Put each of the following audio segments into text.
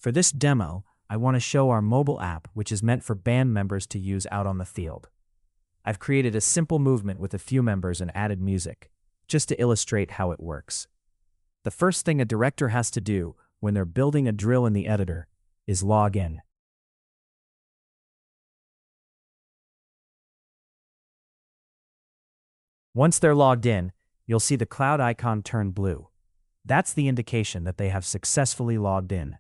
For this demo, I want to show our mobile app, which is meant for band members to use out on the field. I've created a simple movement with a few members and added music, just to illustrate how it works. The first thing a director has to do when they're building a drill in the editor is log in. Once they're logged in, you'll see the cloud icon turn blue. That's the indication that they have successfully logged in.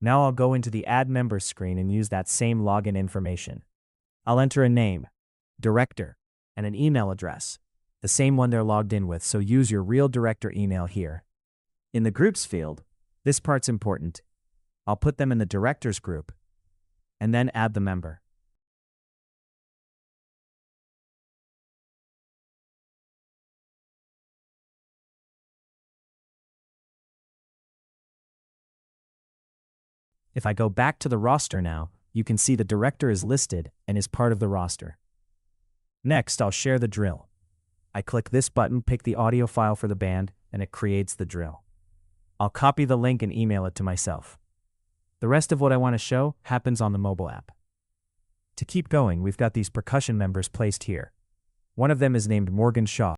Now I'll go into the Add Members screen and use that same login information. I'll enter a name, director, and an email address, the same one they're logged in with, so use your real director email here. In the Groups field, this part's important. I'll put them in the Directors group, and then add the member. If I go back to the roster now, you can see the director is listed and is part of the roster. Next, I'll share the drill. I click this button, pick the audio file for the band, and it creates the drill. I'll copy the link and email it to myself. The rest of what I want to show happens on the mobile app. To keep going, we've got these percussion members placed here. One of them is named Morgan Shaw.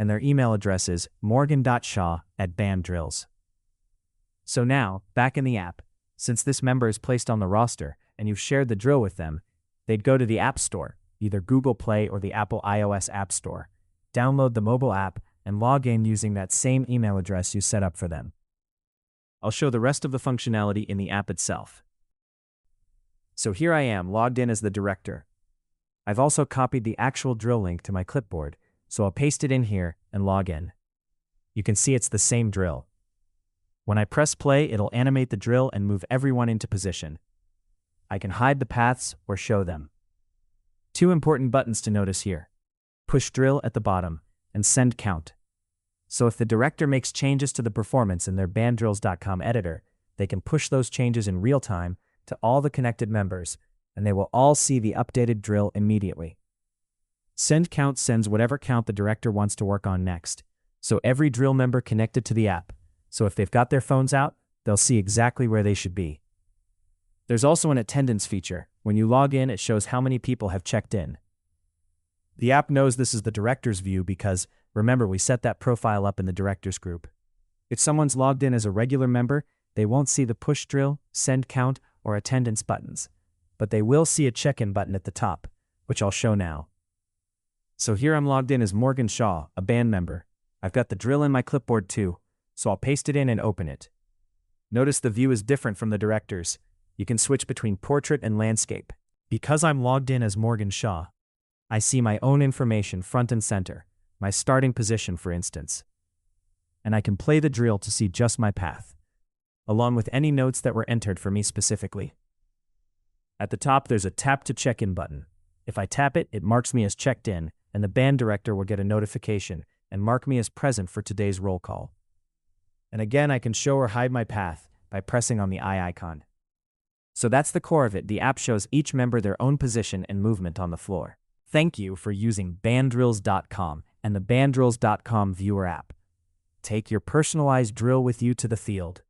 And their email address is morgan.shaw@BandDrills. So now, back in the app, since this member is placed on the roster and you've shared the drill with them, they'd go to the App Store, either Google Play or the Apple iOS App Store, download the mobile app, and log in using that same email address you set up for them. I'll show the rest of the functionality in the app itself. So here I am, logged in as the director. I've also copied the actual drill link to my clipboard, so I'll paste it in here and log in. You can see it's the same drill. When I press play, it'll animate the drill and move everyone into position. I can hide the paths or show them. Two important buttons to notice here: push drill at the bottom and send count. So if the director makes changes to the performance in their BandDrills.com editor, they can push those changes in real time to all the connected members, and they will all see the updated drill immediately. Send count sends whatever count the director wants to work on next, so every drill member connected to the app, so if they've got their phones out, they'll see exactly where they should be. There's also an attendance feature. When you log in, it shows how many people have checked in. The app knows this is the director's view because, remember, we set that profile up in the directors group. If someone's logged in as a regular member, they won't see the push drill, send count, or attendance buttons, but they will see a check-in button at the top, which I'll show now. So here I'm logged in as Morgan Shaw, a band member. I've got the drill in my clipboard too, so I'll paste it in and open it. Notice the view is different from the director's. You can switch between portrait and landscape. Because I'm logged in as Morgan Shaw, I see my own information front and center, my starting position for instance. And I can play the drill to see just my path, along with any notes that were entered for me specifically. At the top there's a tap to check in button. If I tap it, it marks me as checked in, and the band director will get a notification and mark me as present for today's roll call. And again, I can show or hide my path by pressing on the eye icon. So that's the core of it. The app shows each member their own position and movement on the floor. Thank you for using BandDrills.com and the BandDrills.com viewer app. Take your personalized drill with you to the field.